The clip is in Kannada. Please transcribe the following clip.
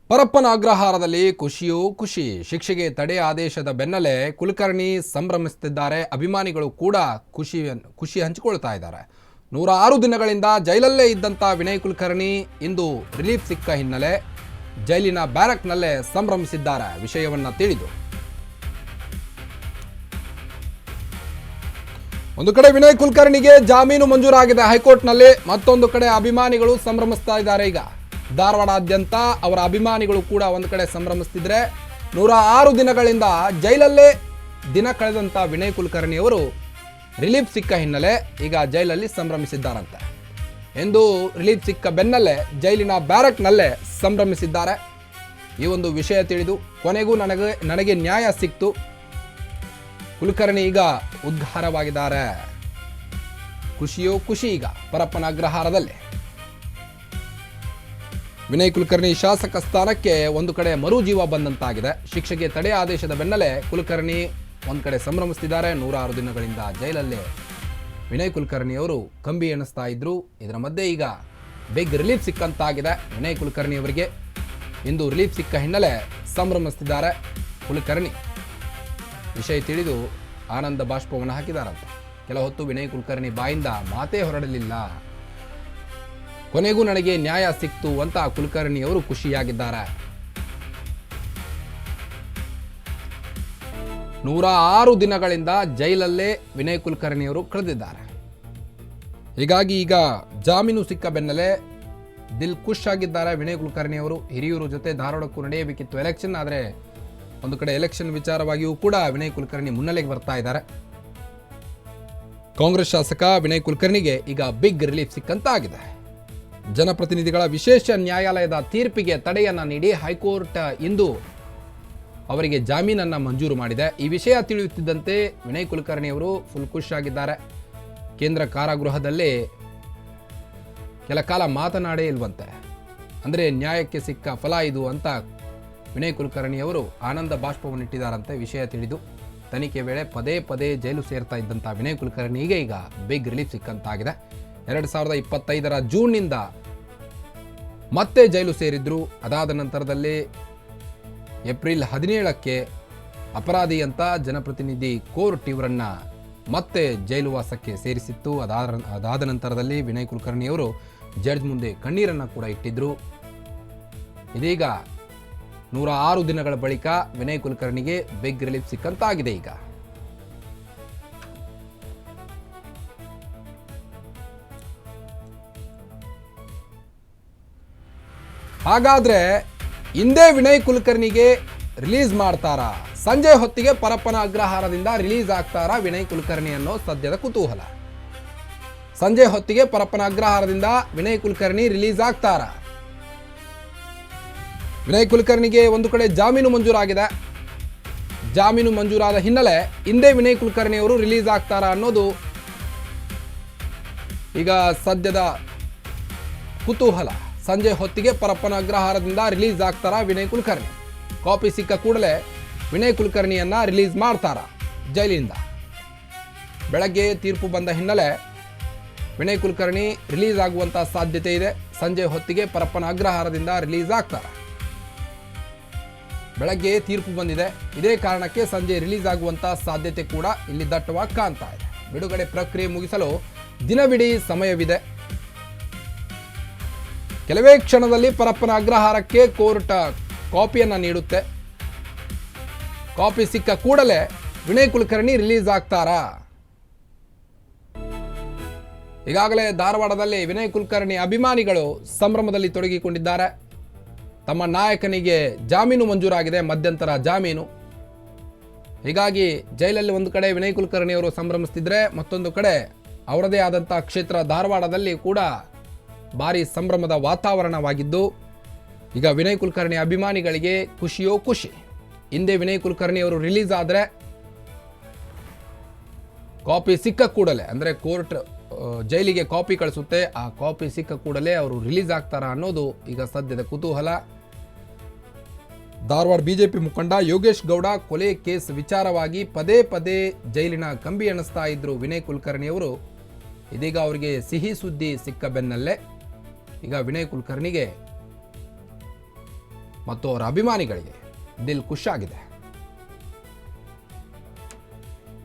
ಪರಪ್ಪನ ಅಗ್ರಹಾರದಲ್ಲಿ ಖುಷಿಯೂ ಖುಷಿ. ಶಿಕ್ಷೆಗೆ ತಡೆ ಆದೇಶದ ಬೆನ್ನಲ್ಲೇ ಕುಲಕರ್ಣಿ ಸಂಭ್ರಮಿಸುತ್ತಿದ್ದಾರೆ. ಅಭಿಮಾನಿಗಳು ಕೂಡ ಖುಷಿ ಹಂಚಿಕೊಳ್ತಾ ಇದ್ದಾರೆ. 106 ದಿನಗಳಿಂದ ಜೈಲಲ್ಲೇ ಇದ್ದಂಥ ವಿನಯ್ ಕುಲಕರ್ಣಿ ಇಂದು ರಿಲೀಫ್ ಸಿಕ್ಕ ಹಿನ್ನೆಲೆ ಜೈಲಿನ ಬ್ಯಾರಕ್ನಲ್ಲೇ ಸಂಭ್ರಮಿಸಿದ್ದಾರೆ. ವಿಷಯವನ್ನ ತಿಳಿದು ಒಂದು ಕಡೆ ವಿನಯ್ ಕುಲಕರ್ಣಿಗೆ ಜಾಮೀನು ಮಂಜೂರಾಗಿದೆ ಹೈಕೋರ್ಟ್ನಲ್ಲಿ, ಮತ್ತೊಂದು ಕಡೆ ಅಭಿಮಾನಿಗಳು ಸಂಭ್ರಮಿಸ್ತಾ ಇದ್ದಾರೆ. ಈಗ ಧಾರವಾಡಾದ್ಯಂತ ಅವರ ಅಭಿಮಾನಿಗಳು ಕೂಡ ಒಂದು ಕಡೆ ಸಂಭ್ರಮಿಸ್ತಿದ್ರೆ 106 ದಿನಗಳಿಂದ ಜೈಲಲ್ಲೇ ದಿನ ಕಳೆದಂಥ ವಿನಯ್ ಕುಲಕರ್ಣಿ ಅವರು ರಿಲೀಫ್ ಸಿಕ್ಕ ಹಿನ್ನೆಲೆ ಈಗ ಜೈಲಲ್ಲಿ ಸಂಭ್ರಮಿಸಿದ್ದಾರಂತೆ. ಎಂದು ರಿಲೀಫ್ ಸಿಕ್ಕ ಬೆನ್ನಲ್ಲೇ ಜೈಲಿನ ಬ್ಯಾರಕ್ನಲ್ಲೇ ಸಂಭ್ರಮಿಸಿದ್ದಾರೆ. ಈ ಒಂದು ವಿಷಯ ತಿಳಿದು ಕೊನೆಗೂ ನನಗೆ ನ್ಯಾಯ ಸಿಕ್ತು, ಕುಲಕರ್ಣಿ ಈಗ ಉದ್ಧಾರವಾಗಿದ್ದಾರೆ. ಖುಷಿಯೋ ಖುಷಿ ಈಗ ಪರಪ್ಪನ ಅಗ್ರಹಾರದಲ್ಲಿ. ವಿನಯ್ ಕುಲಕರ್ಣಿ ಶಾಸಕ ಸ್ಥಾನಕ್ಕೆ ಒಂದು ಕಡೆ ಮರುಜೀವ ಬಂದಂತಾಗಿದೆ. ಶಿಕ್ಷೆಗೆ ತಡೆ ಆದೇಶದ ಬೆನ್ನಲ್ಲೇ ಕುಲಕರ್ಣಿ ಒಂದು ಕಡೆ ಸಂಭ್ರಮಿಸ್ತಿದ್ದಾರೆ. 106 ದಿನಗಳಿಂದ ಜೈಲಲ್ಲೇ ವಿನಯ್ ಕುಲಕರ್ಣಿ ಅವರು ಕಂಬಿ ಎಣಿಸ್ತಾ ಇದ್ರು. ಇದರ ಮಧ್ಯೆ ಈಗ ಬಿಗ್ ರಿಲೀಫ್ ಸಿಕ್ಕಂತಾಗಿದೆ ವಿನಯ್ ಕುಲಕರ್ಣಿ ಅವರಿಗೆ. ಇಂದು ರಿಲೀಫ್ ಸಿಕ್ಕ ಹಿನ್ನೆಲೆ ಸಂಭ್ರಮಿಸ್ತಿದ್ದಾರೆ ಕುಲಕರ್ಣಿ. ವಿಷಯ ತಿಳಿದು ಆನಂದ ಬಾಷ್ಪವನ್ನು ಹಾಕಿದಾರಂತೆ. ಕೆಲ ಹೊತ್ತು ವಿನಯ್ ಕುಲಕರ್ಣಿ ಬಾಯಿಂದ ಮಾತೇ ಹೊರಡಲಿಲ್ಲ. ಕೊನೆಗೂ ನನಗೆ ನ್ಯಾಯ ಸಿಕ್ತು ಅಂತ ಕುಲಕರ್ಣಿ ಅವರು ಖುಷಿಯಾಗಿದ್ದಾರೆ. 106 ದಿನಗಳಿಂದ ಜೈಲಲ್ಲೇ ವಿನಯ್ ಕುಲಕರ್ಣಿ ಅವರು ಕಳೆದಿದ್ದಾರೆ. ಹೀಗಾಗಿ ಈಗ ಜಾಮೀನು ಸಿಕ್ಕ ಬೆನ್ನಲ್ಲೇ ದಿಲ್ ಖುಷ್ ಆಗಿದ್ದಾರೆ ವಿನಯ್ ಕುಲಕರ್ಣಿ ಅವರು. ಹಿರಿಯೂರು ಜೊತೆ ಧಾರವಾಡಕ್ಕೂ ನಡೆಯಬೇಕಿತ್ತು ಎಲೆಕ್ಷನ್, ಆದರೆ ಒಂದು ಕಡೆ ಎಲೆಕ್ಷನ್ ವಿಚಾರವಾಗಿಯೂ ಕೂಡ ವಿನಯ್ ಕುಲಕರ್ಣಿ ಮುನ್ನೆಲೆಗೆ ಬರ್ತಾ ಇದ್ದಾರೆ. ಕಾಂಗ್ರೆಸ್ ಶಾಸಕ ವಿನಯ್ ಕುಲಕರ್ಣಿಗೆ ಈಗ ಬಿಗ್ ರಿಲೀಫ್ ಸಿಕ್ಕಂತಾಗಿದೆ. ಜನಪ್ರತಿನಿಧಿಗಳ ವಿಶೇಷ ನ್ಯಾಯಾಲಯದ ತೀರ್ಪಿಗೆ ತಡೆಯನ್ನ ನೀಡಿ ಹೈಕೋರ್ಟ್ ಇಂದು ಅವರಿಗೆ ಜಾಮೀನನ್ನ ಮಂಜೂರು ಮಾಡಿದೆ. ಈ ವಿಷಯ ತಿಳಿಯುತ್ತಿದ್ದಂತೆ ವಿನಯ್ ಕುಲಕರ್ಣಿ ಅವರು ಫುಲ್ ಖುಷ್ ಆಗಿದ್ದಾರೆ. ಕೇಂದ್ರ ಕಾರಾಗೃಹದಲ್ಲಿ ಕೆಲ ಕಾಲ ಮಾತನಾಡೇ ಇಲ್ವಂತೆ, ಅಂದರೆ ನ್ಯಾಯಕ್ಕೆ ಸಿಕ್ಕ ಫಲ ಇದು ಅಂತ ವಿನಯ್ ಕುಲಕರ್ಣಿ ಅವರು ಆನಂದ ಬಾಷ್ಪವನ್ನಿಟ್ಟಿದ್ದಾರಂತೆ. ವಿಷಯ ತಿಳಿದು ತನಿಖೆ ವೇಳೆ ಪದೇ ಪದೇ ಜೈಲು ಸೇರ್ತಾ ಇದ್ದಂಥ ವಿನಯ್ ಕುಲಕರ್ಣಿಗೆ ಈಗ ಬಿಗ್ ರಿಲೀಫ್ ಸಿಕ್ಕಂತಾಗಿದೆ. 2025 ಜೂನ್ನಿಂದ ಮತ್ತೆ ಜೈಲು ಸೇರಿದ್ರು. ಅದಾದ ನಂತರದಲ್ಲಿ ಏಪ್ರಿಲ್ 17ಕ್ಕೆ ಅಪರಾಧಿ ಅಂತ ಜನಪ್ರತಿನಿಧಿ ಕೋರ್ಟ್ ಇವರನ್ನ ಮತ್ತೆ ಜೈಲು ವಾಸಕ್ಕೆ ಸೇರಿಸಿತ್ತು. ಅದಾದ ನಂತರದಲ್ಲಿ ವಿನಯ್ ಕುಲಕರ್ಣಿ ಅವರು ಜಡ್ಜ್ ಮುಂದೆ ಕಣ್ಣೀರನ್ನ ಕೂಡ ಇಟ್ಟಿದ್ರು. ಇದೀಗ 106 ದಿನಗಳ ಬಳಿಕ ವಿನಯ್ ಕುಲಕರ್ಣಿಗೆ ಬಿಗ್ ರಿಲೀಫ್ ಸಿಕ್ಕಂತಾಗಿದೆ. ಈಗ ಹಾಗಾದ್ರೆ ಹಿಂದೆ ವಿನಯ್ ಕುಲಕರ್ಣಿಗೆ ರಿಲೀಸ್ ಮಾಡ್ತಾರಾ? ಸಂಜೆ ಹೊತ್ತಿಗೆ ಪರಪ್ಪನ ಅಗ್ರಹಾರದಿಂದ ರಿಲೀಸ್ ಆಗ್ತಾರಾ ವಿನಯ್ ಕುಲಕರ್ಣಿ ಅನ್ನೋ ಸದ್ಯದ ಕುತೂಹಲ. ಸಂಜೆ ಹೊತ್ತಿಗೆ ಪರಪ್ಪನ ಅಗ್ರಹಾರದಿಂದ ವಿನಯ್ ಕುಲಕರ್ಣಿ ರಿಲೀಸ್ ಆಗ್ತಾರಾ? ವಿನಯ್ ಕುಲಕರ್ಣಿಗೆ ಒಂದು ಕಡೆ ಜಾಮೀನು ಮಂಜೂರಾಗಿದೆ. ಜಾಮೀನು ಮಂಜೂರಾದ ಹಿನ್ನೆಲೆ ಹಿಂದೆ ವಿನಯ್ ಕುಲಕರ್ಣಿ ಅವರು ರಿಲೀಸ್ ಆಗ್ತಾರಾ ಅನ್ನೋದು ಈಗ ಸದ್ಯದ ಕುತೂಹಲ. ಸಂಜೆ ಹೊತ್ತಿಗೆ ಪರಪ್ಪನ ಅಗ್ರಹಾರದಿಂದ ರಿಲೀಸ್ ಆಗ್ತಾರಾ ವಿನಯ್ ಕುಲಕರ್ಣಿ? ಕಾಪಿ ಸಿಕ್ಕ ಕೂಡಲೇ ವಿನಯ್ ಕುಲಕರ್ಣಿಯನ್ನ ರಿಲೀಸ್ ಮಾಡ್ತಾರಾ ಜೈಲಿನಿಂದ? ಬೆಳಗ್ಗೆ ತೀರ್ಪು ಬಂದ ಹಿನ್ನೆಲೆ ವಿನಯ್ ಕುಲಕರ್ಣಿ ರಿಲೀಸ್ ಆಗುವಂತ ಸಾಧ್ಯತೆ ಇದೆ. ಸಂಜೆ ಹೊತ್ತಿಗೆ ಪರಪ್ಪನ ಅಗ್ರಹಾರದಿಂದ ರಿಲೀಸ್ ಆಗ್ತಾರಾ? ಬೆಳಗ್ಗೆ ತೀರ್ಪು ಬಂದಿದೆ, ಇದೇ ಕಾರಣಕ್ಕೆ ಸಂಜೆ ರಿಲೀಸ್ ಆಗುವಂತ ಸಾಧ್ಯತೆ ಕೂಡ ಇಲ್ಲಿ ದಟ್ಟವಾಗಿ ಕಾಣ್ತಾ ಇದೆ. ಬಿಡುಗಡೆ ಪ್ರಕ್ರಿಯೆ ಮುಗಿಸಲು ದಿನವಿಡೀ ಸಮಯವಿದೆ. ಕೆಲವೇ ಕ್ಷಣದಲ್ಲಿ ಪರಪ್ಪನ ಅಗ್ರಹಾರಕ್ಕೆ ಕೋರ್ಟ್ ಕಾಪಿಯನ್ನ ನೀಡುತ್ತೆ. ಕಾಪಿ ಸಿಕ್ಕ ಕೂಡಲೇ ವಿನಯ್ ಕುಲಕರ್ಣಿ ರಿಲೀಸ್ ಆಗ್ತಾರಾ? ಈಗಾಗಲೇ ಧಾರವಾಡದಲ್ಲಿ ವಿನಯ್ ಕುಲಕರ್ಣಿ ಅಭಿಮಾನಿಗಳು ಸಂಭ್ರಮದಲ್ಲಿ ತೊಡಗಿಕೊಂಡಿದ್ದಾರೆ. ತಮ್ಮ ನಾಯಕನಿಗೆ ಜಾಮೀನು ಮಂಜೂರಾಗಿದೆ, ಮಧ್ಯಂತರ ಜಾಮೀನು. ಹೀಗಾಗಿ ಜೈಲಲ್ಲಿ ಒಂದು ಕಡೆ ವಿನಯ್ ಕುಲಕರ್ಣಿ ಅವರು ಸಂಭ್ರಮಿಸ್ತಿದ್ರೆ, ಮತ್ತೊಂದು ಕಡೆ ಅವರದೇ ಆದಂಥ ಕ್ಷೇತ್ರ ಧಾರವಾಡದಲ್ಲಿ ಕೂಡ ಭಾರಿ ಸಂಭ್ರಮದ ವಾತಾವರಣವಾಗಿದ್ದು, ಈಗ ವಿನಯ್ ಕುಲಕರ್ಣಿ ಅಭಿಮಾನಿಗಳಿಗೆ ಖುಷಿಯೋ ಖುಷಿ. ಹಿಂದೆ ವಿನಯ್ ಕುಲಕರ್ಣಿ ಅವರು ರಿಲೀಸ್ ಆದರೆ ಕಾಪಿ ಸಿಕ್ಕ ಕೂಡಲೇ, ಅಂದರೆ ಕೋರ್ಟ್ ಜೈಲಿಗೆ ಕಾಪಿ ಕಳಿಸುತ್ತೆ, ಆ ಕಾಪಿ ಸಿಕ್ಕ ಕೂಡಲೇ ಅವರು ರಿಲೀಸ್ ಆಗ್ತಾರಾ ಅನ್ನೋದು ಈಗ ಸದ್ಯದ ಕುತೂಹಲ. ಧಾರವಾಡ ಬಿಜೆಪಿ ಮುಖಂಡ ಯೋಗೇಶ್ ಗೌಡ ಕೊಲೆ ಕೇಸ್ ವಿಚಾರವಾಗಿ ಪದೇ ಪದೇ ಜೈಲಿನ ಕಂಬಿ ಎಣಿಸ್ತಾ ಇದ್ರು ವಿನಯ್ ಕುಲಕರ್ಣಿ ಅವರು. ಇದೀಗ ಅವರಿಗೆ ಸಿಹಿ ಸುದ್ದಿ ಸಿಕ್ಕ ಬೆನ್ನಲ್ಲೇ ಈಗ ವಿನಯ್ ಕುಲಕರ್ಣಿಗೆ ಮತ್ತು ಅವರ ಅಭಿಮಾನಿಗಳಿಗೆ ದಿಲ್ ಖುಷ್ ಆಗಿದೆ.